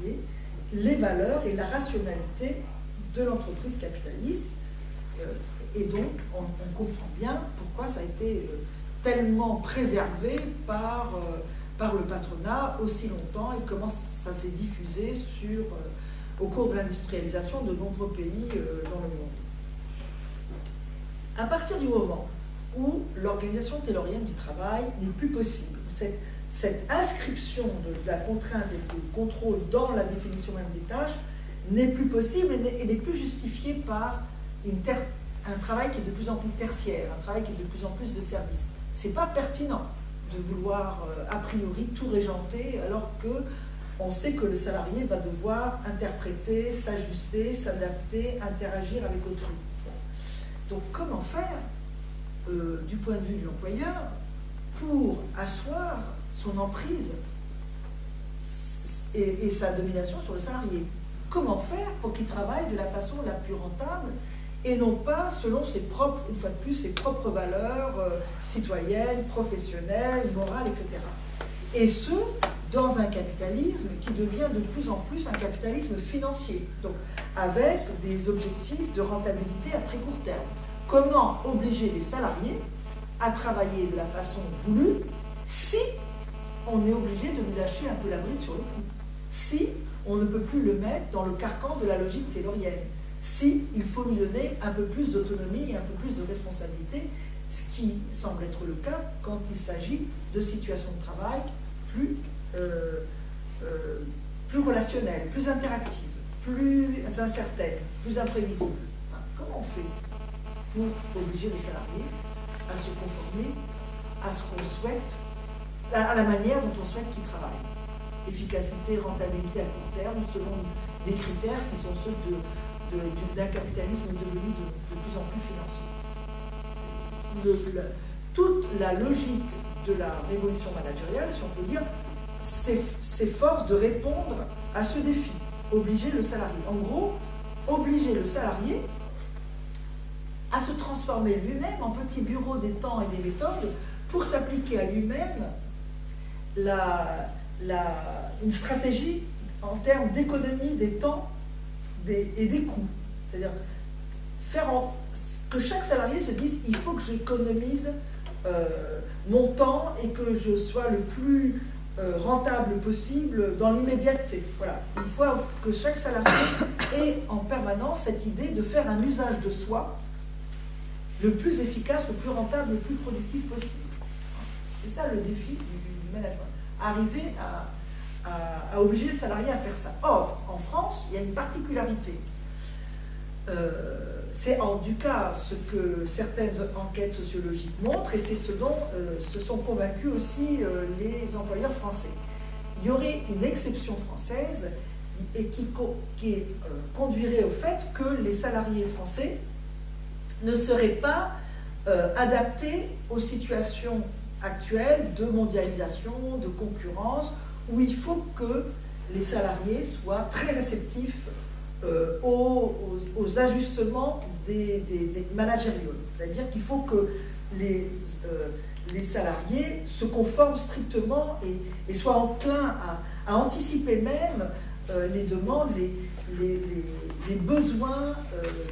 salariés les valeurs et la rationalité de l'entreprise capitaliste. Et donc, on comprend bien pourquoi ça a été tellement préservé par le patronat aussi longtemps et comment ça s'est diffusé au cours de l'industrialisation de nombreux pays dans le monde. À partir du moment où l'organisation taylorienne du travail n'est plus possible, cette inscription de la contrainte et du contrôle dans la définition même des tâches n'est plus possible et n'est plus justifiée par un travail qui est de plus en plus tertiaire, un travail qui est de plus en plus de service. Ce n'est pas pertinent de vouloir a priori tout régenter alors qu'on sait que le salarié va devoir interpréter, s'ajuster, s'adapter, interagir avec autrui. Donc comment faire du point de vue de l'employeur pour asseoir son emprise et sa domination sur le salarié? Comment faire pour qu'il travaille de la façon la plus rentable et non pas selon ses propres, une fois de plus, ses propres valeurs citoyennes, professionnelles, morales, etc. Et ce, dans un capitalisme qui devient de plus en plus un capitalisme financier, donc avec des objectifs de rentabilité à très court terme. Comment obliger les salariés à travailler de la façon voulue si on est obligé de lui lâcher un peu la bride sur le cou, si on ne peut plus le mettre dans le carcan de la logique taylorienne, si il faut lui donner un peu plus d'autonomie et un peu plus de responsabilité, ce qui semble être le cas quand il s'agit de situations de travail plus relationnelles, plus interactives, plus incertaines, plus imprévisibles. Comment on fait pour obliger le salarié à se conformer à ce qu'on souhaite, à la manière dont on souhaite qu'il travaille? Efficacité, rentabilité à court terme, selon des critères qui sont ceux d'un capitalisme devenu de plus en plus financier. Toute la logique de la révolution managériale, si on peut dire, s'efforce de répondre à ce défi, obliger le salarié. En gros, obliger le salarié à se transformer lui-même en petit bureau des temps et des méthodes pour s'appliquer à lui-même une stratégie en termes d'économie des temps et des coûts. C'est-à-dire faire que chaque salarié se dise il faut que j'économise mon temps et que je sois le plus rentable possible dans l'immédiateté. Voilà. Il faut que chaque salarié ait en permanence cette idée de faire un usage de soi le plus efficace, le plus rentable, le plus productif possible. C'est ça le défi du management. Arriver à obliger le salarié à faire ça. Or, en France, il y a une particularité. C'est en tout cas ce que certaines enquêtes sociologiques montrent, et c'est ce dont se sont convaincus aussi les employeurs français. Il y aurait une exception française et qui conduirait au fait que les salariés français ne seraient pas adaptés aux situations actuelles de mondialisation, de concurrence, où il faut que les salariés soient très réceptifs aux ajustements des managériaux. C'est-à-dire qu'il faut que les salariés se conforment strictement et soient enclins à anticiper même les demandes, les besoins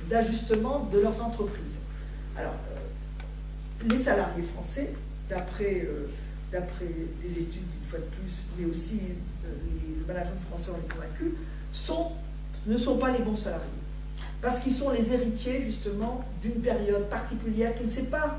d'ajustement de leurs entreprises. Alors, les salariés français, d'après des études, une fois de plus, mais aussi le management français en est convaincu, ne sont pas les bons salariés. Parce qu'ils sont les héritiers, justement, d'une période particulière qui ne s'est pas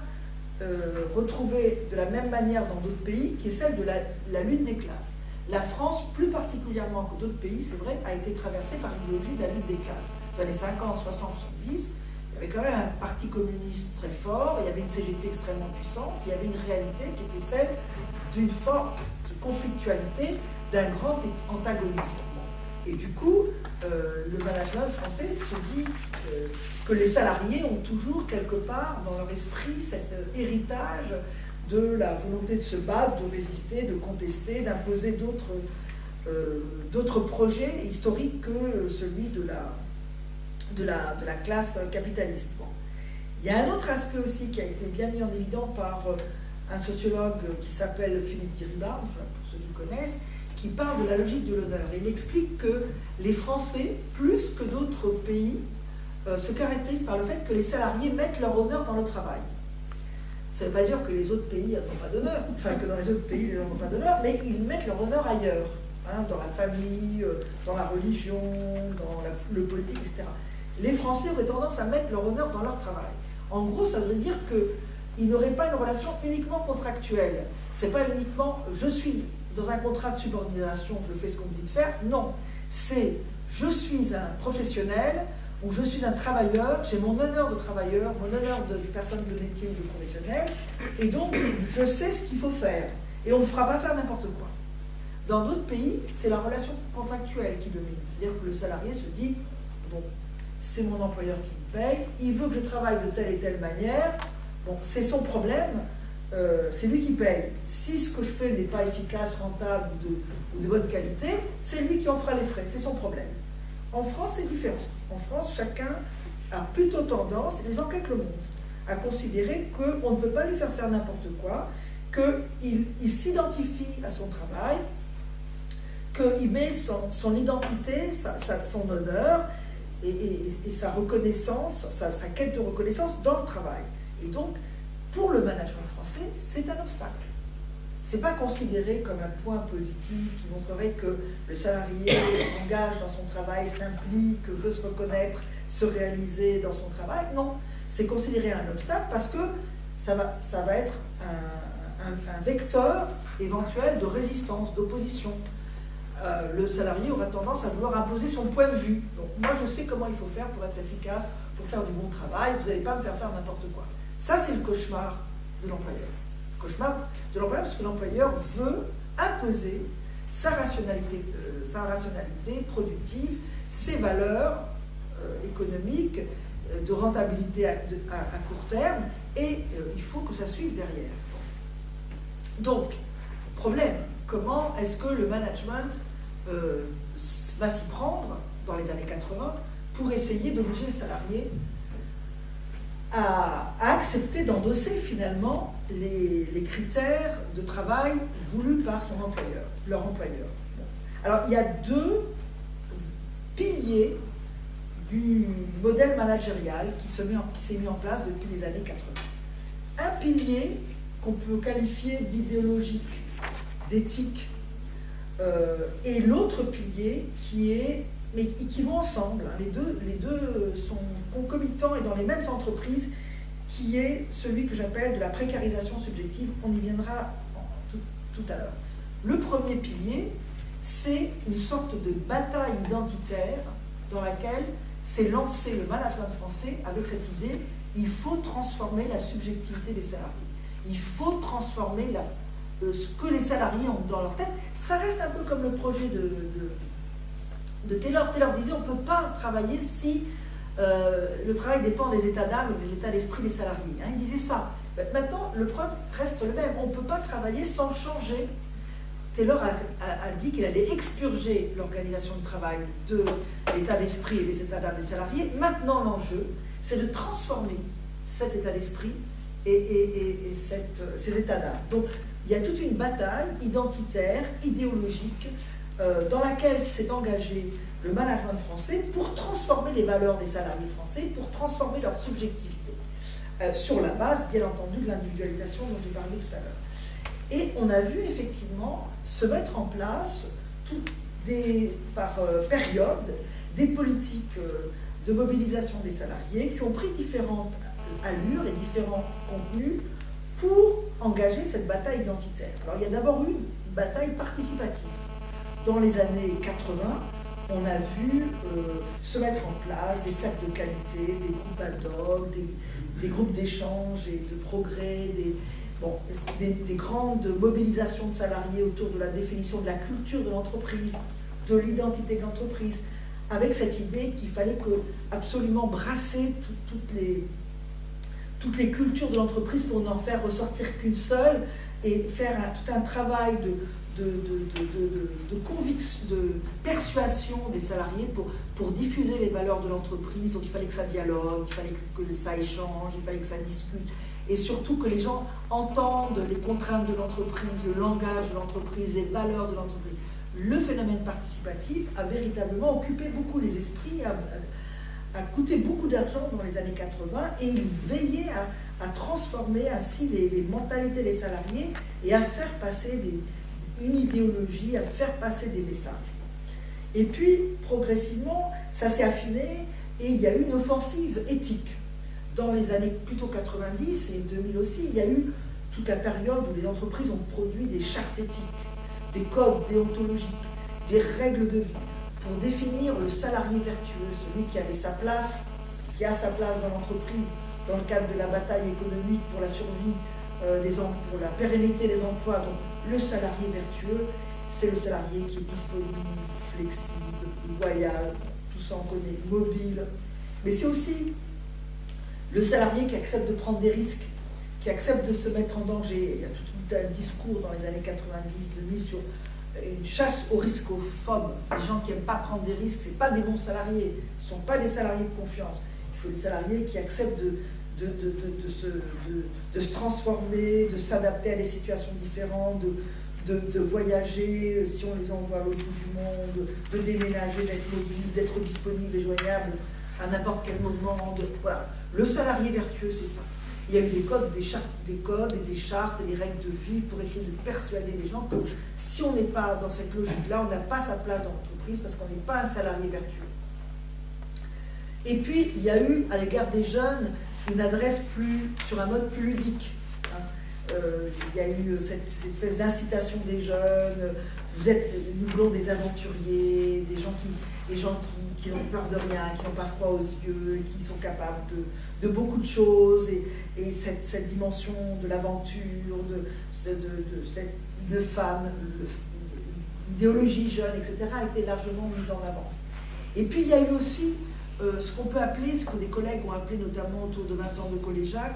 retrouvée de la même manière dans d'autres pays, qui est celle de la lutte des classes. La France, plus particulièrement que d'autres pays, c'est vrai, a été traversée par l'idéologie de la lutte des classes. Dans les 50, 60, 70, il y avait quand même un parti communiste très fort, il y avait une CGT extrêmement puissante, il y avait une réalité qui était celle d'une forte conflictualité, d'un grand antagonisme. Et du coup, le management français se dit que les salariés ont toujours quelque part dans leur esprit cet héritage de la volonté de se battre, de résister, de contester, d'imposer d'autres projets historiques que celui de la classe capitaliste. Bon. Il y a un autre aspect aussi qui a été bien mis en évidence par un sociologue qui s'appelle Philippe Diribar, pour ceux qui connaissent, qui parle de la logique de l'honneur. Il explique que les Français, plus que d'autres pays, se caractérisent par le fait que les salariés mettent leur honneur dans le travail. Ça ne veut pas dire que les autres pays n'ont pas d'honneur, enfin que dans les autres pays, les gens n'ont pas d'honneur, mais ils mettent leur honneur ailleurs, hein, dans la famille, dans la religion, dans le politique, etc. Les Français auraient tendance à mettre leur honneur dans leur travail. En gros, ça veut dire qu'ils n'auraient pas une relation uniquement contractuelle. C'est pas uniquement je suis dans un contrat de subordination, je fais ce qu'on me dit de faire. Non, c'est je suis un professionnel ou je suis un travailleur, j'ai mon honneur de travailleur, mon honneur de personne de métier ou de professionnel, et donc je sais ce qu'il faut faire. Et on ne me fera pas faire n'importe quoi. Dans d'autres pays, c'est la relation contractuelle qui domine. C'est-à-dire que le salarié se dit, bon, c'est mon employeur qui me paye, il veut que je travaille de telle et telle manière, bon, c'est son problème, c'est lui qui paye. Si ce que je fais n'est pas efficace, rentable ou de bonne qualité, c'est lui qui en fera les frais, c'est son problème. En France, c'est différent. En France, chacun a plutôt tendance, et les enquêtes le montrent, à considérer qu'on ne peut pas lui faire faire n'importe quoi, qu'il s'identifie à son travail, qu'il met son identité, son honneur et sa reconnaissance, sa quête de reconnaissance dans le travail. Et donc, pour le management français, c'est un obstacle. Ce n'est pas considéré comme un point positif qui montrerait que le salarié s'engage dans son travail, s'implique, veut se reconnaître, se réaliser dans son travail. Non, c'est considéré un obstacle parce que ça va être un vecteur éventuel de résistance, d'opposition. Le salarié aura tendance à vouloir imposer son point de vue. Donc, moi, je sais comment il faut faire pour être efficace, pour faire du bon travail, vous n'allez pas me faire faire n'importe quoi. Ça, c'est le cauchemar de l'employeur. Cauchemar de l'employeur parce que l'employeur veut imposer sa rationalité productive, ses valeurs économiques, de rentabilité à court terme, et il faut que ça suive derrière. Donc, problème, comment est-ce que le management va s'y prendre dans les années 80 pour essayer d'obliger le salarié à accepter d'endosser finalement les critères de travail voulus par leur employeur. Bon. Alors, il y a deux piliers du modèle managérial qui s'est mis en place depuis les années 80. Un pilier qu'on peut qualifier d'idéologique, d'éthique, et l'autre pilier mais qui vont ensemble, hein. Les deux sont concomitants et dans les mêmes entreprises, qui est celui que j'appelle de la précarisation subjective. On y viendra tout à l'heure. Le premier pilier, c'est une sorte de bataille identitaire dans laquelle s'est lancé le management français avec cette idée: il faut transformer la subjectivité des salariés. Il faut transformer ce que les salariés ont dans leur tête. Ça reste un peu comme le projet de Taylor. Taylor disait: on ne peut pas travailler si le travail dépend des états d'âme et de l'état d'esprit des salariés. Hein, il disait ça. Maintenant, le problème reste le même. On ne peut pas travailler sans changer. Taylor a dit qu'il allait expurger l'organisation de travail de l'état d'esprit et des états d'âme des salariés. Maintenant, l'enjeu, c'est de transformer cet état d'esprit et ces états d'âme. Donc, il y a toute une bataille identitaire, idéologique, dans laquelle s'est engagé le management français pour transformer les valeurs des salariés français, pour transformer leur subjectivité, sur la base, bien entendu, de l'individualisation dont j'ai parlé tout à l'heure. Et on a vu effectivement se mettre en place, par période, des politiques de mobilisation des salariés qui ont pris différentes allures et différents contenus pour engager cette bataille identitaire. Alors il y a d'abord eu une bataille participative. Dans les années 80, on a vu se mettre en place des cercles de qualité, des groupes ad hoc, des groupes d'échange et de progrès, des grandes mobilisations de salariés autour de la définition de la culture de l'entreprise, de l'identité de l'entreprise, avec cette idée qu'il fallait absolument brasser toutes les cultures de l'entreprise pour n'en faire ressortir qu'une seule et faire tout un travail de conviction, de persuasion des salariés pour diffuser les valeurs de l'entreprise. Donc il fallait que ça dialogue, il fallait que ça échange, il fallait que ça discute, et surtout que les gens entendent les contraintes de l'entreprise, le langage de l'entreprise, les valeurs de l'entreprise, le phénomène participatif a véritablement occupé beaucoup les esprits, a coûté beaucoup d'argent dans les années 80, et il veillait à transformer ainsi les mentalités des salariés et à faire passer une idéologie, à faire passer des messages. Et puis, progressivement, ça s'est affiné et il y a eu une offensive éthique. Dans les années plutôt 90 et 2000 aussi, il y a eu toute la période où les entreprises ont produit des chartes éthiques, des codes déontologiques, des règles de vie pour définir le salarié vertueux, celui qui avait sa place, qui a sa place dans l'entreprise dans le cadre de la bataille économique pour la survie, pour la pérennité des emplois. Donc le salarié vertueux, c'est le salarié qui est disponible, flexible, loyal, tout ça on connaît, mobile. Mais c'est aussi le salarié qui accepte de prendre des risques, qui accepte de se mettre en danger. Il y a tout un discours dans les années 90-2000 sur une chasse au risque aux phobes. Les gens qui n'aiment pas prendre des risques, ce ne sont pas des bons salariés, ce ne sont pas des salariés de confiance. Il faut des salariés qui acceptent de se transformer, de s'adapter à des situations différentes, de voyager si on les envoie à l'autre bout du monde, de déménager, d'être mobile, d'être disponible et joignable à n'importe quel moment. Voilà. Le salarié vertueux, c'est ça. Il y a eu des codes, des codes et des chartes et des règles de vie pour essayer de persuader les gens que si on n'est pas dans cette logique-là, on n'a pas sa place dans l'entreprise parce qu'on n'est pas un salarié vertueux. Et puis, il y a eu, à l'égard des jeunes, une adresse sur un mode plus ludique. Il y a eu cette espèce d'incitation des jeunes. Nous voulons des aventuriers, des gens qui n'ont peur de rien, qui n'ont pas froid aux yeux, qui sont capables de beaucoup de choses. Et cette dimension de l'aventure, de femmes, l'idéologie jeune, etc., a été largement mise en avance. Et puis il y a eu aussi ce qu'on peut appeler, ce que des collègues ont appelé notamment autour de Vincent de Coléjac,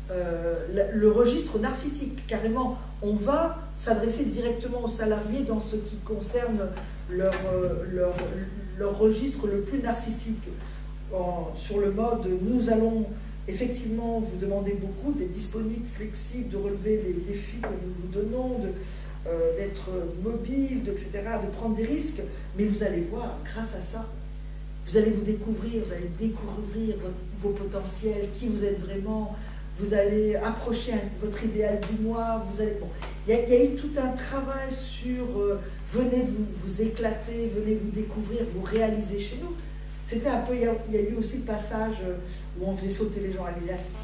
le registre narcissique. Carrément, on va s'adresser directement aux salariés dans ce qui concerne leur registre le plus narcissique, sur le mode « nous allons effectivement vous demander beaucoup d'être disponible, flexible, de relever les défis que nous vous donnons, d'être mobile, etc., de prendre des risques, mais vous allez voir, grâce à ça, vous allez découvrir vos potentiels, qui vous êtes vraiment, vous allez approcher votre idéal du moi, il y a eu tout un travail sur venez vous éclater, venez vous découvrir, vous réaliser chez nous. C'était un peu, il y a eu aussi le passage où on faisait sauter les gens à l'élastique,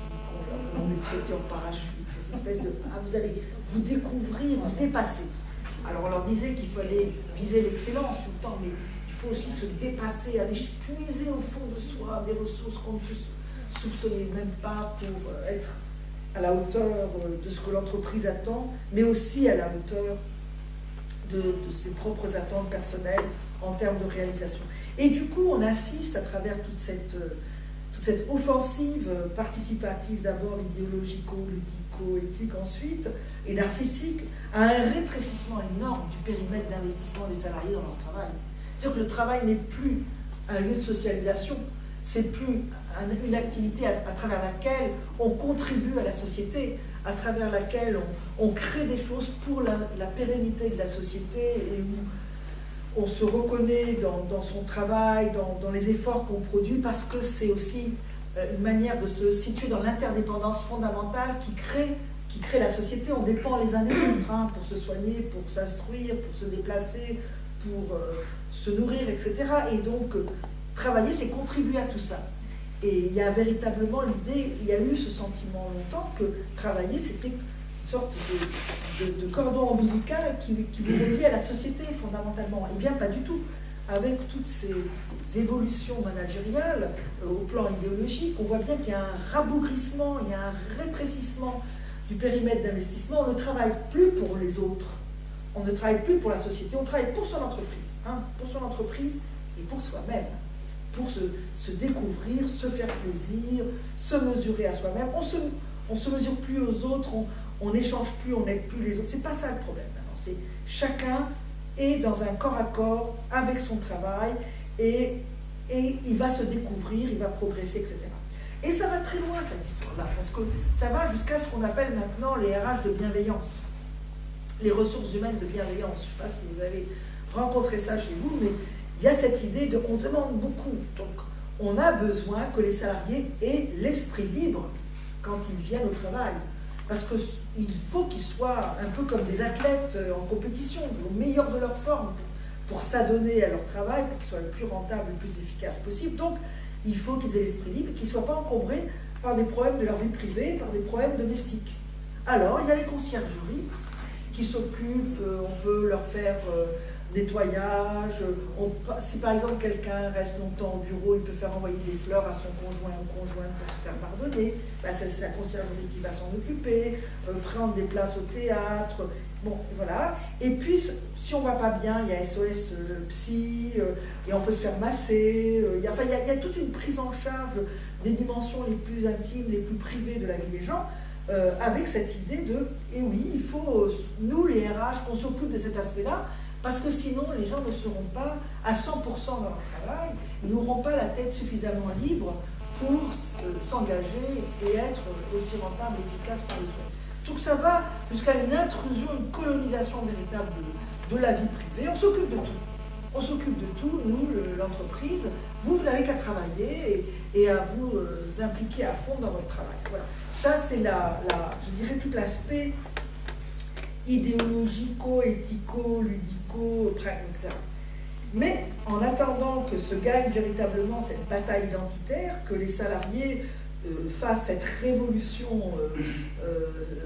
on les sautait en parachute, c'est cette espèce de, vous allez vous découvrir, vous dépasser. Alors on leur disait qu'il fallait viser l'excellence tout le temps, mais il faut aussi se dépasser, aller puiser au fond de soi des ressources qu'on ne soupçonnait même pas pour être à la hauteur de ce que l'entreprise attend, mais aussi à la hauteur de ses propres attentes personnelles en termes de réalisation. Et du coup, on assiste à travers toute cette offensive participative, d'abord idéologico-ludico-éthique ensuite, et narcissique, à un rétrécissement énorme du périmètre d'investissement des salariés dans leur travail. C'est-à-dire que le travail n'est plus un lieu de socialisation, c'est plus une activité à travers laquelle on contribue à la société, à travers laquelle on crée des choses pour la pérennité de la société et où on se reconnaît dans son travail, dans les efforts qu'on produit, parce que c'est aussi une manière de se situer dans l'interdépendance fondamentale qui crée la société. On dépend les uns des autres pour se soigner, pour s'instruire, pour se déplacer, pour se nourrir, etc. Et donc, travailler, c'est contribuer à tout ça. Et il y a véritablement l'idée, il y a eu ce sentiment longtemps que travailler, c'était une sorte de cordon ombilical qui vous reliait à la société fondamentalement. Eh bien, pas du tout. Avec toutes ces évolutions managériales, au plan idéologique, on voit bien qu'il y a un rabougrissement, il y a un rétrécissement du périmètre d'investissement. On ne travaille plus pour les autres, on ne travaille plus pour la société, on travaille pour son entreprise et pour soi-même. Pour se découvrir, se faire plaisir, se mesurer à soi-même. On se mesure plus aux autres, on n'échange plus, on n'aide plus les autres. C'est pas ça le problème maintenant. C'est chacun est dans un corps à corps avec son travail et il va se découvrir, il va progresser, etc. Et ça va très loin cette histoire-là, parce que ça va jusqu'à ce qu'on appelle maintenant les RH de bienveillance, les ressources humaines de bienveillance. Je ne sais pas si vous avez rencontrez ça chez vous, mais il y a cette idée de on demande beaucoup. Donc, on a besoin que les salariés aient l'esprit libre quand ils viennent au travail. Parce qu'il faut qu'ils soient un peu comme des athlètes en compétition, au meilleur de leur forme, pour s'adonner à leur travail, pour qu'ils soient le plus rentable, le plus efficace possible. Donc, il faut qu'ils aient l'esprit libre et qu'ils ne soient pas encombrés par des problèmes de leur vie privée, par des problèmes domestiques. Alors, il y a les conciergeries qui s'occupent, on peut leur faire nettoyage, si par exemple quelqu'un reste longtemps au bureau, il peut faire envoyer des fleurs à son conjoint ou conjointe pour se faire pardonner, ben, c'est la conciergerie qui va s'en occuper, prendre des places au théâtre, bon voilà. Et puis si on va pas bien, il y a SOS psy, et on peut se faire masser, il y a toute une prise en charge des dimensions les plus intimes, les plus privées de la vie des gens, avec cette idée de, et oui, il faut, nous les RH, qu'on s'occupe de cet aspect-là, parce que sinon, les gens ne seront pas à 100% dans leur travail, ils n'auront pas la tête suffisamment libre pour s'engager et être aussi rentable et efficace qu'on le souhaite. Donc ça va jusqu'à une intrusion, une colonisation véritable de la vie privée. On s'occupe de tout. On s'occupe de tout, nous, l'entreprise. Vous n'avez qu'à travailler et à vous impliquer à fond dans votre travail. Voilà. Ça, c'est je dirais, tout l'aspect idéologico, éthico, ludico, etc. Mais en attendant que se gagne véritablement cette bataille identitaire, que les salariés fassent cette révolution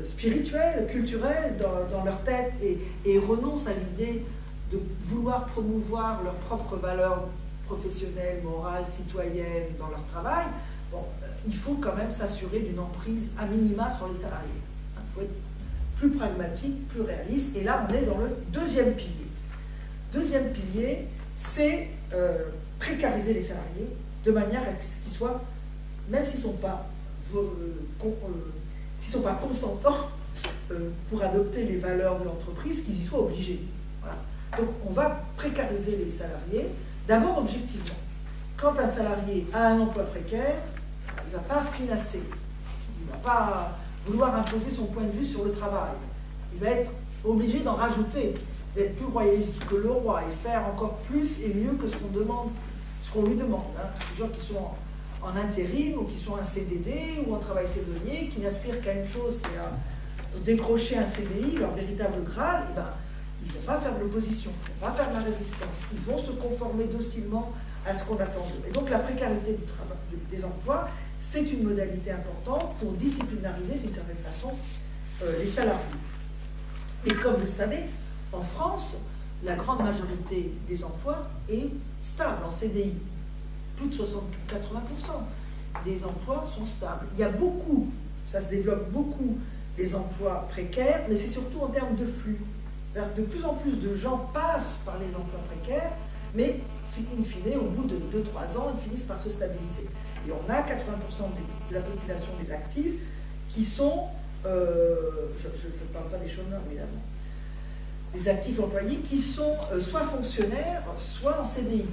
spirituelle, culturelle dans leur tête et renoncent à l'idée de vouloir promouvoir leurs propres valeurs professionnelles, morales, citoyennes dans leur travail, bon, il faut quand même s'assurer d'une emprise à minima sur les salariés. Il faut être plus pragmatique, plus réaliste. Et là, on est dans le deuxième pilier. Deuxième pilier, c'est précariser les salariés de manière à ce qu'ils soient, même s'ils ne sont pas consentants pour adopter les valeurs de l'entreprise, qu'ils y soient obligés. Voilà. Donc, on va précariser les salariés, d'abord objectivement. Quand un salarié a un emploi précaire, il ne va pas finasser. Il ne va pas vouloir imposer son point de vue sur le travail. Il va être obligé d'en rajouter, d'être plus royaliste que le roi et faire encore plus et mieux que ce qu'on lui demande. Hein. Les gens qui sont en intérim ou qui sont en CDD ou en travail saisonnier, qui n'aspirent qu'à une chose, c'est à décrocher un CDI, leur véritable Graal, eh ben, ils ne vont pas faire de l'opposition, ils ne vont pas faire de la résistance, ils vont se conformer docilement à ce qu'on attend d'eux. Et donc la précarité du travail, des emplois, c'est une modalité importante pour disciplinariser d'une certaine façon les salariés. Et comme vous le savez, en France, la grande majorité des emplois est stable en CDI. Plus de 80% des emplois sont stables. Il y a beaucoup, ça se développe beaucoup, les emplois précaires, mais c'est surtout en termes de flux. C'est-à-dire que de plus en plus de gens passent par les emplois précaires, mais in fine, au bout de 2-3 ans, ils finissent par se stabiliser. Et on a 80% de la population des actifs qui sont, je ne parle pas des chômeurs évidemment, les actifs employés qui sont soit fonctionnaires, soit en CDI.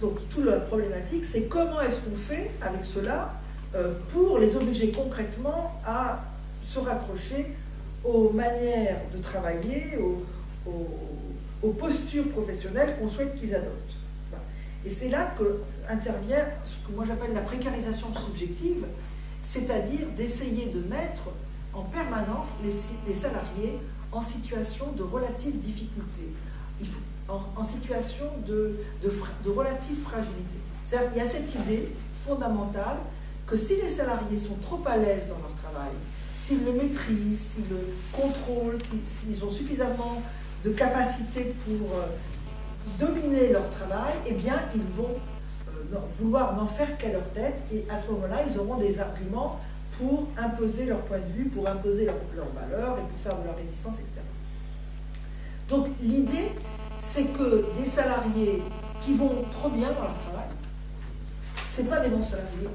Donc toute la problématique, c'est comment est-ce qu'on fait avec cela pour les obliger concrètement à se raccrocher aux manières de travailler, aux postures professionnelles qu'on souhaite qu'ils adoptent. Voilà. Et c'est là qu'intervient ce que moi j'appelle la précarisation subjective, c'est-à-dire d'essayer de mettre en permanence les salariés en situation de relative difficulté, en situation de relative fragilité. C'est-à-dire qu'il y a cette idée fondamentale que si les salariés sont trop à l'aise dans leur travail, s'ils le maîtrisent, s'ils le contrôlent, s'ils ont suffisamment de capacité pour dominer leur travail, eh bien, ils vont vouloir n'en faire qu'à leur tête, et à ce moment-là, ils auront des arguments pour imposer leur point de vue, pour imposer leurs valeurs, et pour faire de la résistance, etc. Donc, l'idée, c'est que des salariés qui vont trop bien dans leur travail, ce n'est pas des bons salariés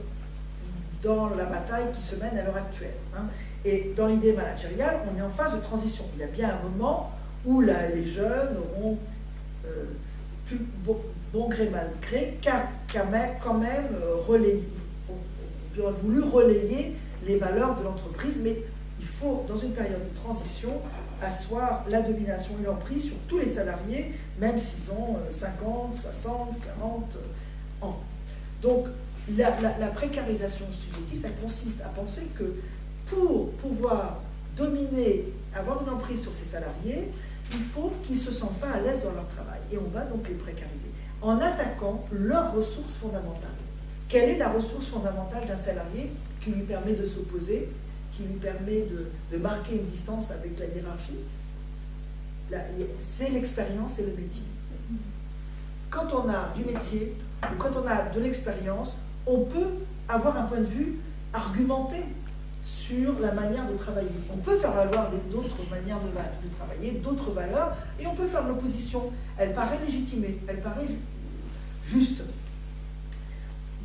dans la bataille qui se mène à l'heure actuelle. Hein. Et dans l'idée managériale, on est en phase de transition. Il y a bien un moment où les jeunes auront plus bon gré mal gré, quand même voulu relayer les valeurs de l'entreprise, mais il faut, dans une période de transition, asseoir la domination et l'emprise sur tous les salariés, même s'ils ont 50, 60, 40 ans. Donc, la précarisation subjective, ça consiste à penser que pour pouvoir dominer, avoir une emprise sur ces salariés, il faut qu'ils ne se sentent pas à l'aise dans leur travail. Et on va donc les précariser en attaquant leurs ressources fondamentales. Quelle est la ressource fondamentale d'un salarié qui lui permet de s'opposer, qui lui permet de marquer une distance avec la hiérarchie? C'est l'expérience et le métier. Quand on a du métier ou quand on a de l'expérience, on peut avoir un point de vue argumenté sur la manière de travailler. On peut faire valoir d'autres manières de travailler, d'autres valeurs, et on peut faire de l'opposition. Elle paraît légitimée, elle paraît juste.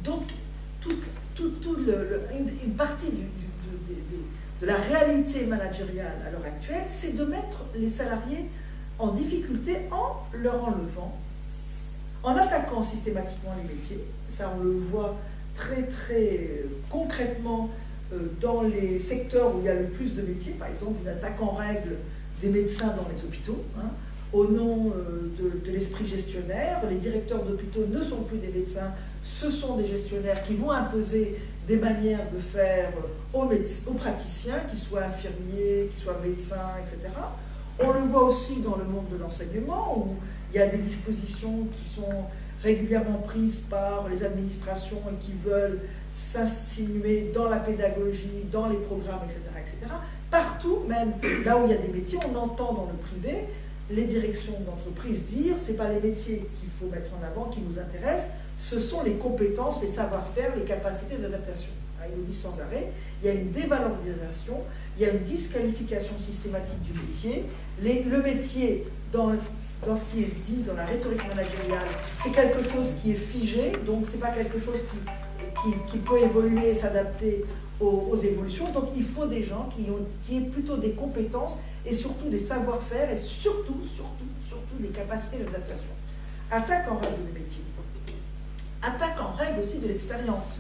Donc, une partie de la réalité managériale à l'heure actuelle, c'est de mettre les salariés en difficulté en leur enlevant, en attaquant systématiquement les métiers. Ça, on le voit très très concrètement dans les secteurs où il y a le plus de métiers, par exemple une attaque en règle des médecins dans les hôpitaux, au nom de l'esprit gestionnaire. Les directeurs d'hôpitaux ne sont plus des médecins, ce sont des gestionnaires qui vont imposer des manières de faire aux praticiens, qu'ils soient infirmiers, qu'ils soient médecins, etc. On le voit aussi dans le monde de l'enseignement, où il y a des dispositions qui sont régulièrement prises par les administrations et qui veulent s'insinuer dans la pédagogie, dans les programmes, etc., etc. Partout, même là où il y a des métiers, on entend dans le privé les directions d'entreprise dire « c'est pas les métiers qu'il faut mettre en avant, qui nous intéressent, ce sont les compétences, les savoir-faire, les capacités d'adaptation ». Ils nous disent sans arrêt, il y a une dévalorisation, il y a une disqualification systématique du métier. Le métier, dans ce qui est dit dans la rhétorique managériale, c'est quelque chose qui est figé, donc c'est pas quelque chose qui peut évoluer et s'adapter aux évolutions. Donc il faut des gens qui aient plutôt des compétences et surtout des savoir-faire et surtout des capacités d'adaptation. Attaque en règle des métiers. Attaque en règle aussi de l'expérience,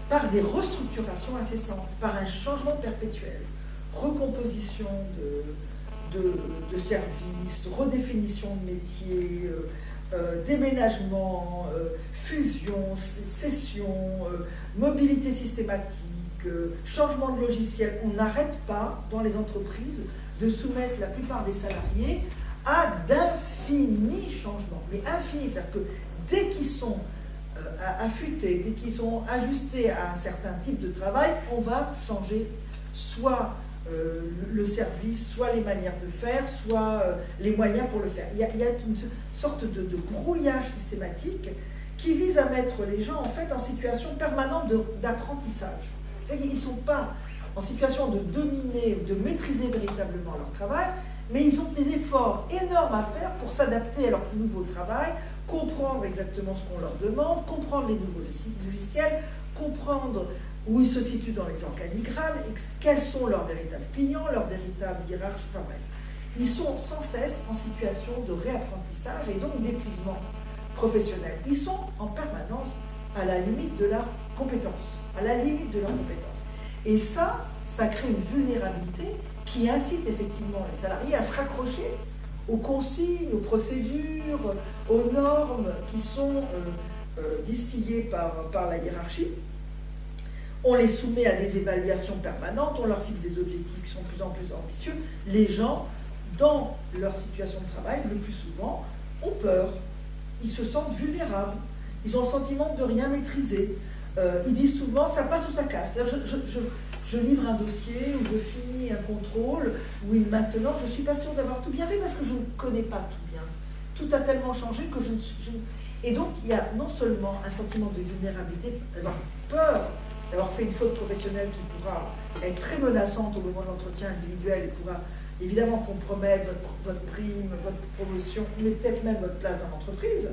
par des restructurations incessantes, par un changement perpétuel, recomposition de services, redéfinition de métiers, déménagement, fusion, cession, mobilité systématique, changement de logiciel. On n'arrête pas dans les entreprises de soumettre la plupart des salariés à d'infinis changements. Mais infinis, c'est-à-dire que dès qu'ils sont affûtés, dès qu'ils sont ajustés à un certain type de travail, on va changer soit le service, soit les manières de faire, soit les moyens pour le faire. Il y a une sorte de brouillage systématique qui vise à mettre les gens en fait en situation permanente d'apprentissage. C'est-à-dire qu'ils ne sont pas en situation de dominer, de maîtriser véritablement leur travail, mais ils ont des efforts énormes à faire pour s'adapter à leur nouveau travail, comprendre exactement ce qu'on leur demande, comprendre les nouveaux logiciels, comprendre où ils se situent dans les organigrammes, quels sont leurs véritables clients, leurs véritables hiérarchies, enfin bref. Ils sont sans cesse en situation de réapprentissage et donc d'épuisement professionnel. Ils sont en permanence à la limite de leur compétence, à la limite de leur compétence. Et ça crée une vulnérabilité qui incite effectivement les salariés à se raccrocher aux consignes, aux procédures, aux normes qui sont distillées par la hiérarchie. On les soumet à des évaluations permanentes, on leur fixe des objectifs qui sont de plus en plus ambitieux. Les gens, dans leur situation de travail, le plus souvent, ont peur. Ils se sentent vulnérables. Ils ont le sentiment de rien maîtriser. Ils disent souvent, ça passe ou ça casse. Je livre un dossier ou je finis un contrôle, où maintenant, je ne suis pas sûre d'avoir tout bien fait parce que je ne connais pas tout bien. Tout a tellement changé que Et donc, il y a non seulement un sentiment de vulnérabilité, d'avoir peur d'avoir fait une faute professionnelle qui pourra être très menaçante au moment de l'entretien individuel et pourra évidemment compromettre votre prime, votre promotion, mais peut-être même votre place dans l'entreprise.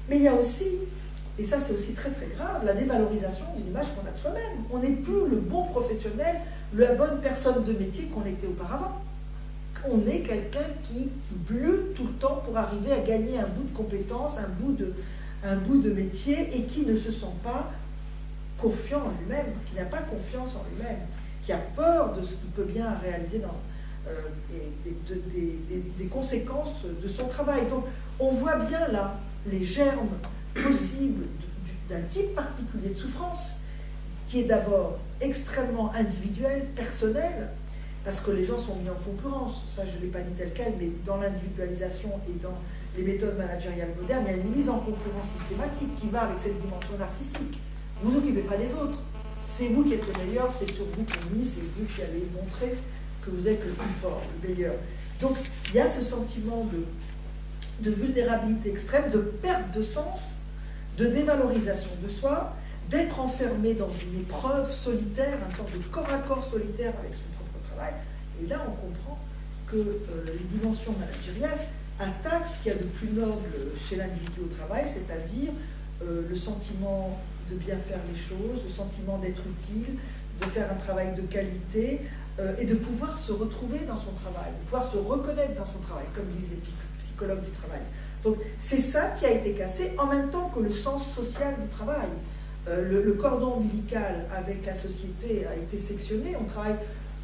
Mais il y a aussi, et ça c'est aussi très très grave, la dévalorisation d'une image qu'on a de soi-même. On n'est plus le bon professionnel, la bonne personne de métier qu'on était auparavant. On est quelqu'un qui lutte tout le temps pour arriver à gagner un bout de compétence, un bout de métier et qui ne se sent pas confiant en lui-même, qui n'a pas confiance en lui-même, qui a peur de ce qu'il peut bien réaliser et des conséquences de son travail. Donc on voit bien là les germes possibles d'un type particulier de souffrance, qui est d'abord extrêmement individuel, personnel, parce que les gens sont mis en concurrence. Ça, je ne l'ai pas dit tel quel, mais dans l'individualisation et dans les méthodes managériales modernes, il y a une mise en concurrence systématique qui va avec cette dimension narcissique. Vous vous occupez pas des autres. C'est vous qui êtes le meilleur, c'est sur vous qu'on mise, c'est vous qui allez montrer que vous êtes le plus fort, le meilleur. Donc, il y a ce sentiment de vulnérabilité extrême, de perte de sens, de dévalorisation de soi, d'être enfermé dans une épreuve solitaire, une sorte de corps à corps solitaire avec son propre travail. Et là, on comprend que les dimensions managériales attaquent ce qu'il y a de plus noble chez l'individu au travail, c'est-à-dire le sentiment de bien faire les choses, le sentiment d'être utile, de faire un travail de qualité et de pouvoir se retrouver dans son travail, de pouvoir se reconnaître dans son travail, comme disent les psychologues du travail. Donc c'est ça qui a été cassé, en même temps que le sens social du travail. Le cordon ombilical avec la société a été sectionné, on travaille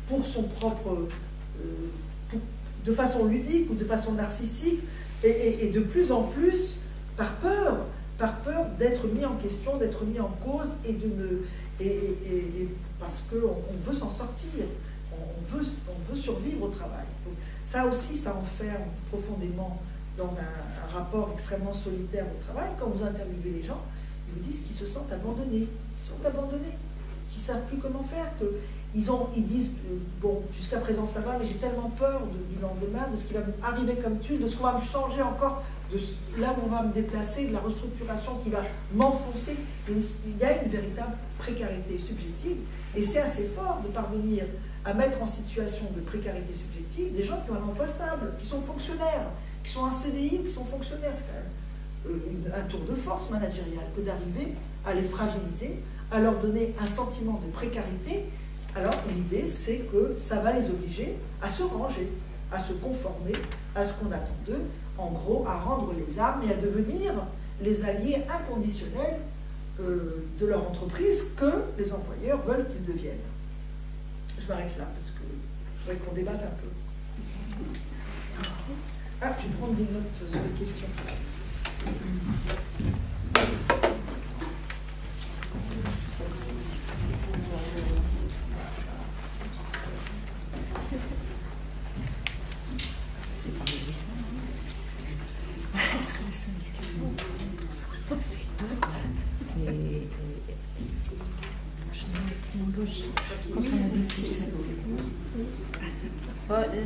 pour son propre... de façon ludique ou de façon narcissique, et de plus en plus par peur d'être mis en question, d'être mis en cause, et parce qu'on veut s'en sortir, on veut survivre au travail. Donc, ça aussi, ça enferme profondément dans un rapport extrêmement solitaire au travail. Quand vous interviewez les gens, ils vous disent qu'ils se sentent abandonnés, qu'ils ne savent plus comment faire, ils disent, bon, jusqu'à présent ça va, mais j'ai tellement peur du lendemain, de ce qui va m'arriver comme tuile, de ce qu'on va me changer encore, de là où on va me déplacer, de la restructuration qui va m'enfoncer. Il y a une véritable précarité subjective, et c'est assez fort de parvenir à mettre en situation de précarité subjective des gens qui ont un emploi stable, qui sont fonctionnaires, qui sont en CDI ou qui sont fonctionnaires. C'est quand même un tour de force managérial que d'arriver à les fragiliser, à leur donner un sentiment de précarité. Alors l'idée, c'est que ça va les obliger à se ranger, à se conformer à ce qu'on attend d'eux, en gros à rendre les armes et à devenir les alliés inconditionnels de leur entreprise que les employeurs veulent qu'ils deviennent. Je m'arrête là parce que je voudrais qu'on débatte un peu. Ah, je vais prendre des notes sur les questions.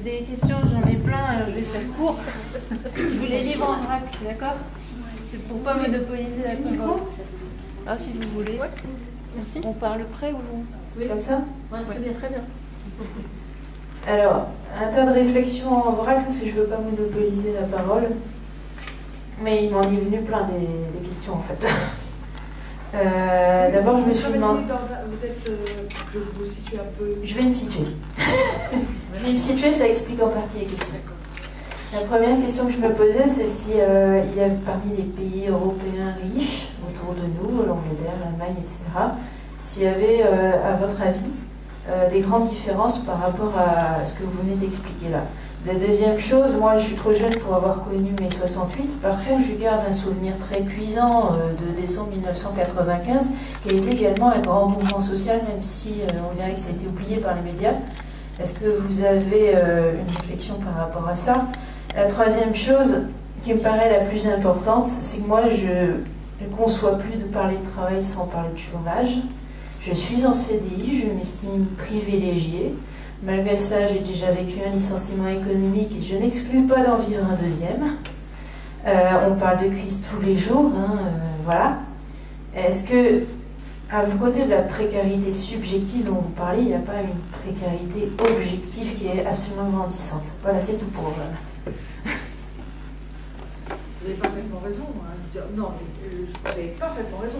Des questions, j'en ai plein, je vais faire court. Je vous les livre en vrac, d'accord? C'est pour pas monopoliser la parole. Ah, si vous voulez. Ouais. Merci. On parle près ou non? Oui. Comme ça? Ouais, très bien, très bien. Alors, un tas de réflexions en vrac, parce que je ne veux pas monopoliser la parole. Mais il m'en est venu plein des questions, en fait. D'abord, je me suis demandé... Vous êtes... je vais vous situer un peu... Je vais me situer. Je vais me situer, ça explique en partie les questions. La première question que je me posais, c'est si il y a parmi les pays européens riches, autour de nous, l'Angleterre, l'Allemagne, etc., s'il y avait, à votre avis, des grandes différences par rapport à ce que vous venez d'expliquer là. La deuxième chose, moi je suis trop jeune pour avoir connu mai 68, par contre je garde un souvenir très cuisant de décembre 1995, qui a été également un grand mouvement social, même si on dirait que ça a été oublié par les médias. Est-ce que vous avez une réflexion par rapport à ça? La troisième chose qui me paraît la plus importante, c'est que moi je ne conçois plus de parler de travail sans parler de chômage. Je suis en CDI, je m'estime privilégiée. Malgré cela, j'ai déjà vécu un licenciement économique et je n'exclus pas d'en vivre un deuxième. On parle de crise tous les jours, voilà. Est-ce que, à côté de la précarité subjective dont vous parlez, il n'y a pas une précarité objective qui est absolument grandissante? Voilà, c'est tout pour... Vous avez parfaitement raison. Hein. Non, vous avez parfaitement raison.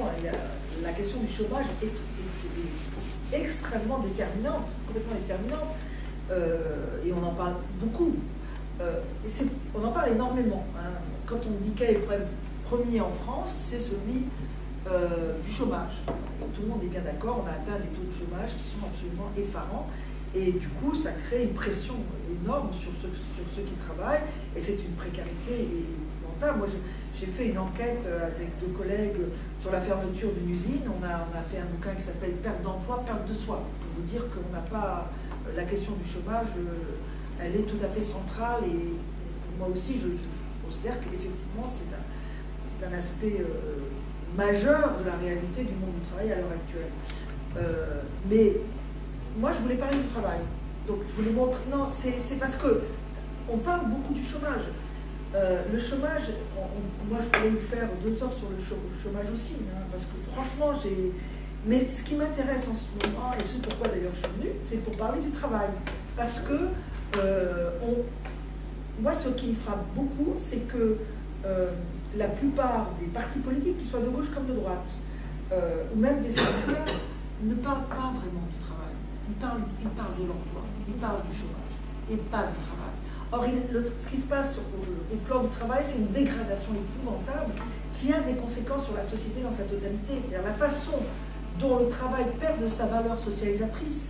La question du chômage est extrêmement déterminante, complètement déterminante, et on en parle beaucoup. On en parle énormément. Hein. Quand on dit quel est le problème premier en France, c'est celui du chômage. Tout le monde est bien d'accord, on a atteint les taux de chômage qui sont absolument effarants, Et du coup, ça crée une pression énorme sur ceux qui travaillent, et c'est une précarité épouvantable. Moi, j'ai fait une enquête avec 2 collègues sur la fermeture d'une usine. On a fait un bouquin qui s'appelle « Perte d'emploi, perte de soi », pour vous dire qu'on n'a pas... La question du chômage, elle est tout à fait centrale, et pour moi aussi, je considère qu'effectivement, c'est un aspect majeur de la réalité du monde du travail à l'heure actuelle. Mais moi, je voulais parler du travail. Donc, je voulais montrer... Non, c'est parce que on parle beaucoup du chômage. Le chômage, moi, je pourrais faire 2 heures sur le chômage aussi, hein, parce que franchement, Mais ce qui m'intéresse en ce moment, et c'est pourquoi d'ailleurs je suis venue, c'est pour parler du travail. Parce que moi, ce qui me frappe beaucoup, c'est que la plupart des partis politiques, qu'ils soient de gauche comme de droite, ou même des syndicats, ne parlent pas vraiment du travail. Ils parlent de l'emploi, ils parlent du chômage, et pas du travail. Or, ce qui se passe au plan du travail, c'est une dégradation épouvantable qui a des conséquences sur la société dans sa totalité. C'est-à-dire la façon dont le travail perd de sa valeur socialisatrice,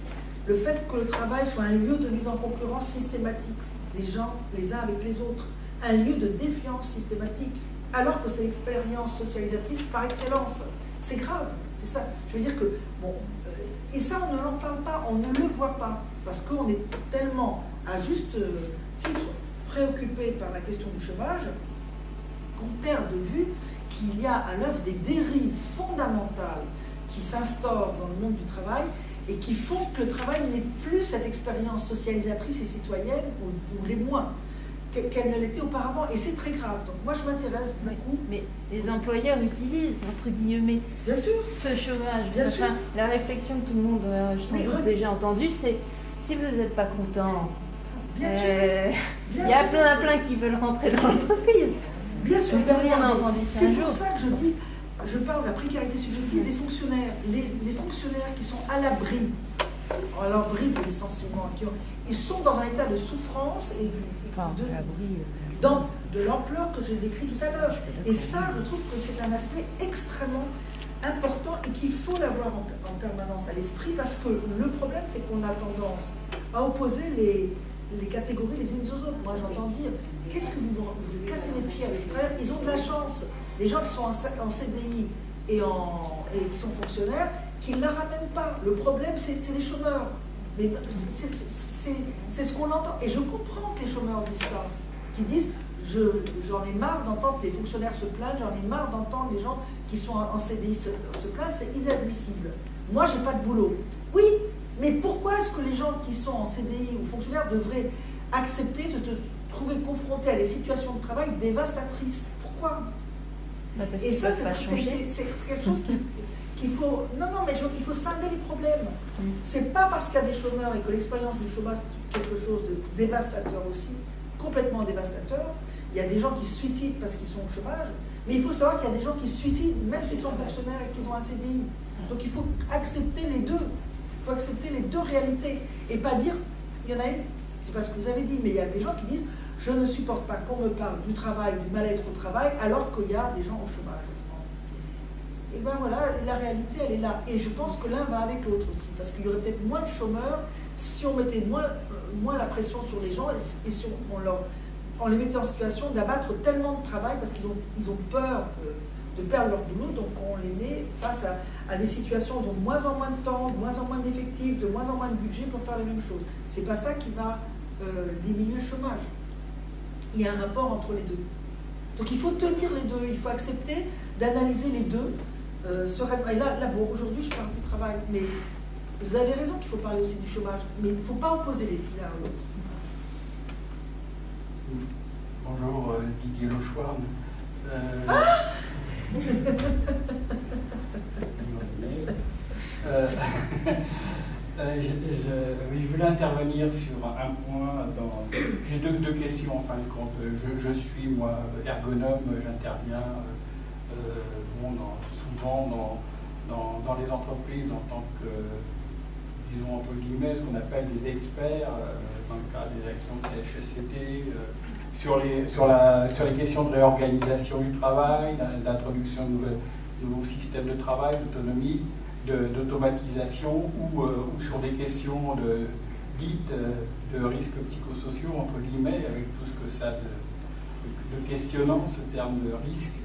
le fait que le travail soit un lieu de mise en concurrence systématique des gens les uns avec les autres, un lieu de défiance systématique, alors que c'est l'expérience socialisatrice par excellence. C'est grave, c'est ça. Je veux dire que, et ça on ne l'en parle pas, on ne le voit pas, parce qu'on est tellement, à juste titre, préoccupé par la question du chômage, qu'on perd de vue qu'il y a à l'œuvre des dérives fondamentales qui s'instaurent dans le monde du travail et qui font que le travail n'est plus cette expérience socialisatrice et citoyenne, ou les moins, qu'elle ne l'était auparavant. Et c'est très grave. Donc moi, je m'intéresse beaucoup. Mais les employeurs utilisent, entre guillemets, bien sûr, ce chômage. Bien sûr. La réflexion que tout le monde a sans doute déjà entendue, c'est si vous n'êtes pas content, il y a plein qui veulent rentrer dans l'entreprise. Bien sûr, c'est pour ça que je dis, je parle de la précarité subjective des fonctionnaires. Les fonctionnaires qui sont à l'abri de licenciement, ils sont dans un état de souffrance et de l'ampleur que j'ai décrit tout à l'heure. Et ça, je trouve que c'est un aspect extrêmement important et qu'il faut l'avoir en permanence à l'esprit, parce que le problème, c'est qu'on a tendance à opposer les catégories les unes aux autres. Moi, j'entends dire, qu'est-ce que vous cassez les pieds avec les travailleurs? Ils ont de la chance. Des gens qui sont en CDI et qui sont fonctionnaires, qui ne la ramènent pas. Le problème, c'est les chômeurs. Mais c'est ce qu'on entend. Et je comprends que les chômeurs disent ça. Qui disent, j'en ai marre d'entendre les fonctionnaires se plaindre, j'en ai marre d'entendre les gens qui sont en CDI se plaindre, c'est inadmissible. Moi, j'ai pas de boulot. Oui, mais pourquoi est-ce que les gens qui sont en CDI ou fonctionnaires devraient accepter de se trouver confrontés à des situations de travail dévastatrices? Pourquoi? Et ça, c'est quelque chose qu'il faut... Non, mais il faut scinder les problèmes. C'est pas parce qu'il y a des chômeurs et que l'expérience du chômage est quelque chose de dévastateur aussi, complètement dévastateur. Il y a des gens qui se suicident parce qu'ils sont au chômage, mais il faut savoir qu'il y a des gens qui se suicident même s'ils sont fonctionnaires et qu'ils ont un CDI. Donc il faut accepter les deux. Il faut accepter les deux réalités et pas dire, il y en a une, c'est pas ce que vous avez dit, mais il y a des gens qui disent, je ne supporte pas qu'on me parle du travail, du mal-être au travail, alors qu'il y a des gens au chômage. Et bien voilà, la réalité, elle est là. Et je pense que l'un va avec l'autre aussi, parce qu'il y aurait peut-être moins de chômeurs si on mettait moins la pression sur les gens et si on les mettait en situation d'abattre tellement de travail parce qu'ils ont peur de perdre leur boulot, donc on les met face à des situations où ils ont de moins en moins de temps, de moins en moins d'effectifs, de moins en moins de budget pour faire les mêmes choses. C'est pas ça qui va diminuer le chômage. Il y a un rapport entre les deux. Donc il faut tenir les deux, il faut accepter d'analyser les deux sereinement. Et là bon, aujourd'hui je parle du travail, mais vous avez raison qu'il faut parler aussi du chômage, mais il ne faut pas opposer les l'un à l'autre. Bonjour, Didier Lochouarn. Je voulais intervenir sur un point. J'ai deux questions en fin de compte. Je suis, moi, ergonome, j'interviens souvent dans les entreprises en tant que, disons entre guillemets, ce qu'on appelle des experts, dans le cadre des actions CHSCT, sur les questions de réorganisation du travail, d'introduction de nouveaux systèmes de travail, d'autonomie, d'automatisation, ou sur des questions dites de risques psychosociaux, entre guillemets, avec tout ce que ça de questionnant, ce terme de risque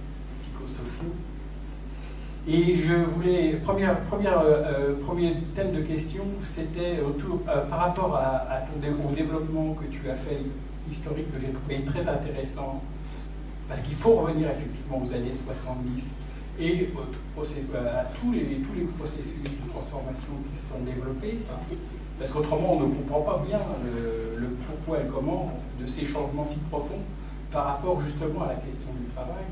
psychosociaux. Et je voulais, premier thème de question, c'était par rapport au développement que tu as fait, historique, que j'ai trouvé très intéressant, parce qu'il faut revenir effectivement aux années 70 et à tous les processus de transformation qui se sont développés, parce qu'autrement on ne comprend pas bien le pourquoi et le comment de ces changements si profonds par rapport justement à la question du travail.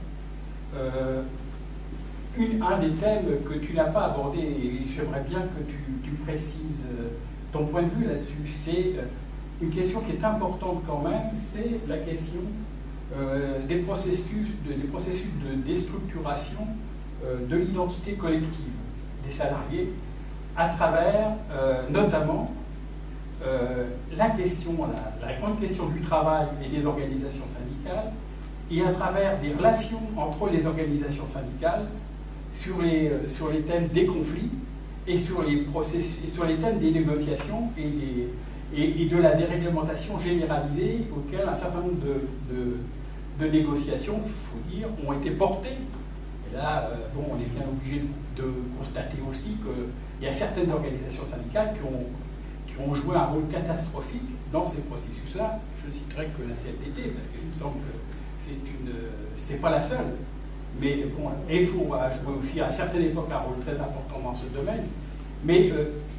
Un des thèmes que tu n'as pas abordé, et j'aimerais bien que tu précises ton point de vue là-dessus, c'est une question qui est importante quand même, c'est la question des processus de déstructuration de l'identité collective des salariés à travers notamment la grande question du travail et des organisations syndicales, et à travers des relations entre les organisations syndicales sur les thèmes des conflits et sur les thèmes des négociations et de la déréglementation généralisée auxquelles un certain nombre de négociations, il faut dire, ont été portées. Et là, on est bien obligé de constater aussi qu'il y a certaines organisations syndicales qui ont joué un rôle catastrophique dans ces processus-là. Je citerai que la CFDT, parce qu'il me semble que c'est pas la seule. Mais bon, EFO a joué aussi à certaines époques un rôle très important dans ce domaine. Mais il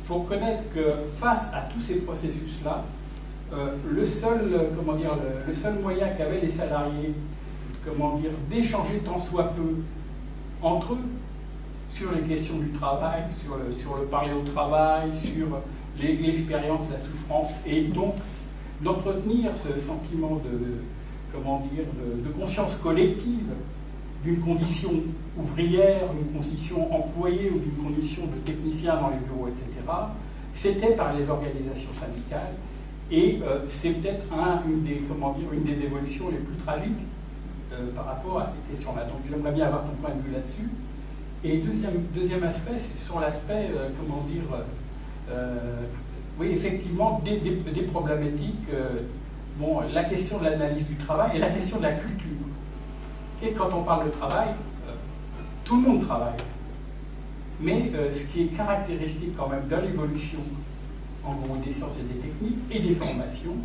faut reconnaître que face à tous ces processus-là, le seul moyen qu'avaient les salariés, d'échanger tant soit peu entre eux sur les questions du travail, sur le parler au travail, sur l'expérience, la souffrance, et donc d'entretenir ce sentiment de conscience collective d'une condition ouvrière, d'une condition employée ou d'une condition de technicien dans les bureaux, etc., c'était par les organisations syndicales. Et c'est peut-être une des évolutions les plus tragiques par rapport à ces questions-là. Donc j'aimerais bien avoir ton point de vue là-dessus. Et deuxième aspect, c'est sur l'aspect, oui, effectivement, des problématiques, la question de l'analyse du travail et la question de la culture. Et quand on parle de travail, tout le monde travaille. Mais ce qui est caractéristique quand même de l'évolution, en gros, des sciences et des techniques et des formations,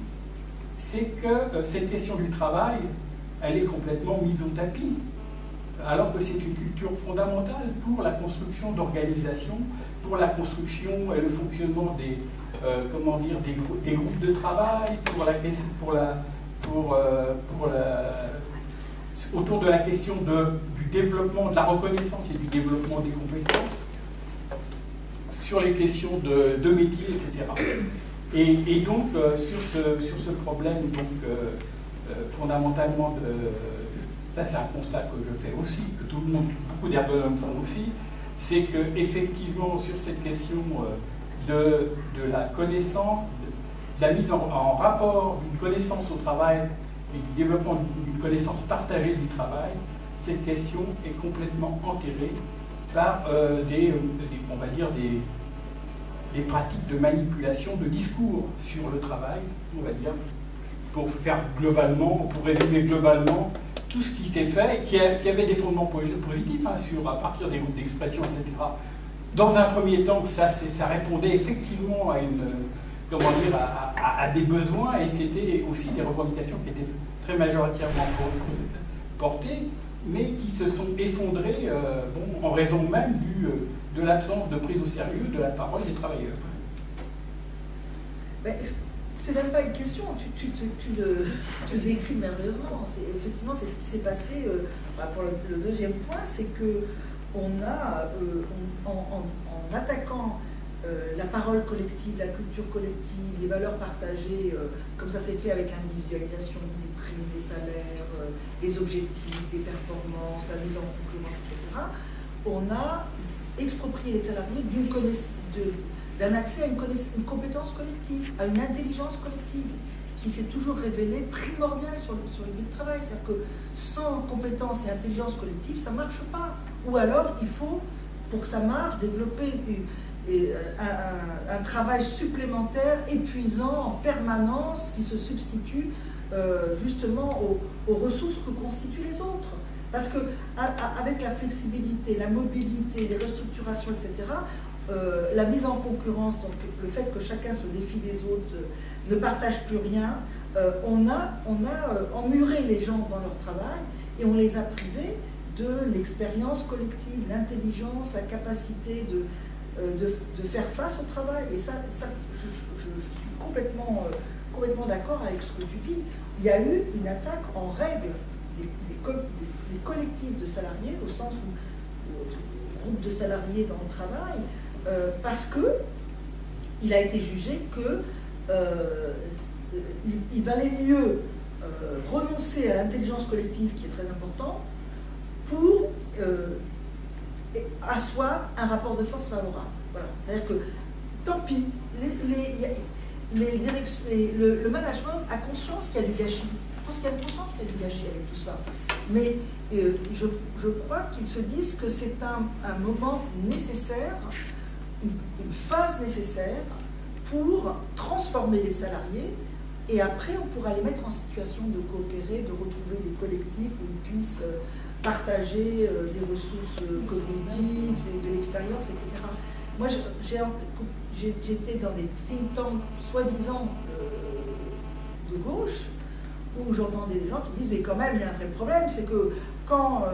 c'est que cette question du travail, elle est complètement mise au tapis, alors que c'est une culture fondamentale pour la construction d'organisations, pour la construction et le fonctionnement des groupes de travail, autour de la question du développement, de la reconnaissance et du développement des compétences, sur les questions de métier, etc. Et donc, sur ce problème, fondamentalement, ça c'est un constat que je fais aussi, que beaucoup d'ergonomes font aussi, c'est qu'effectivement, sur cette question de la connaissance, de la mise en rapport d'une connaissance au travail et du développement d'une connaissance partagée du travail, cette question est complètement enterrée par des pratiques de manipulation de discours sur le travail, on va dire, pour résumer globalement tout ce qui s'est fait, qui avait des fondements positifs à partir des groupes d'expression, etc. Dans un premier temps, ça répondait effectivement à des besoins, et c'était aussi des revendications qui étaient très majoritairement portées, mais qui se sont effondrées en raison même de l'absence de prise au sérieux de la parole des travailleurs. C'est même pas une question, tu le décris merveilleusement. Effectivement, c'est ce qui s'est passé. Pour le deuxième point, c'est que on a, en attaquant la parole collective, la culture collective, les valeurs partagées, comme ça s'est fait avec l'individualisation des primes, des salaires, des objectifs, des performances, la mise en concurrence, etc., on a exproprié les salariés d'un accès à une compétence collective, à une intelligence collective, qui s'est toujours révélée primordiale sur le lieu de travail. C'est-à-dire que sans compétence et intelligence collective, ça ne marche pas. Ou alors, il faut, pour que ça marche, développer un travail supplémentaire, épuisant en permanence, qui se substitue justement aux ressources que constituent les autres. Parce que avec la flexibilité, la mobilité, les restructurations, etc., la mise en concurrence, donc le fait que chacun se défie des autres, ne partage plus rien, on a emmuré les gens dans leur travail et on les a privés de l'expérience collective, l'intelligence, la capacité de faire face au travail. Et ça je suis complètement d'accord avec ce que tu dis. Il y a eu une attaque en règle des collectifs de salariés, au sens où groupe de salariés dans le travail, parce que il a été jugé que il valait mieux renoncer à l'intelligence collective, qui est très important, pour asseoir un rapport de force favorable. Voilà. C'est-à-dire que, tant pis, le management a conscience qu'il y a du gâchis. Je pense qu'il y a une conscience qu'il y a du gâchis avec tout ça. Mais je crois qu'ils se disent que c'est un moment nécessaire, une phase nécessaire pour transformer les salariés, et après on pourra les mettre en situation de coopérer, de retrouver des collectifs où ils puissent partager des ressources cognitives, de l'expérience, etc. Moi, j'étais dans des think tanks soi-disant de gauche, où j'entendais des gens qui disent, mais quand même, il y a un vrai problème, c'est que quand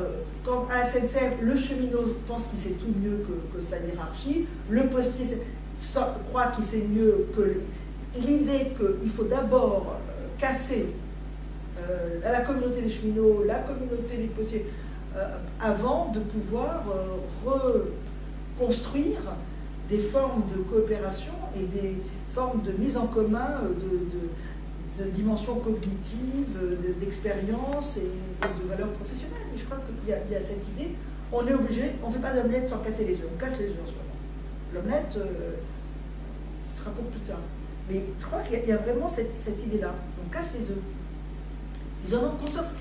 à la SNCF, le cheminot pense qu'il sait tout mieux que sa hiérarchie, le postier croit qu'il sait mieux que l'idée qu'il faut d'abord casser la communauté des cheminots, la communauté des postiers, avant de pouvoir reconstruire des formes de coopération et des formes de mise en commun de dimensions cognitives, d'expérience et de valeurs professionnelles. Et je crois qu'il y a cette idée, on est obligé, on ne fait pas d'omelette sans casser les œufs, on casse les œufs en ce moment. L'omelette, ce sera pour plus tard. Mais je crois qu'il y a vraiment cette idée-là, on casse les œufs. Ils en ont conscience.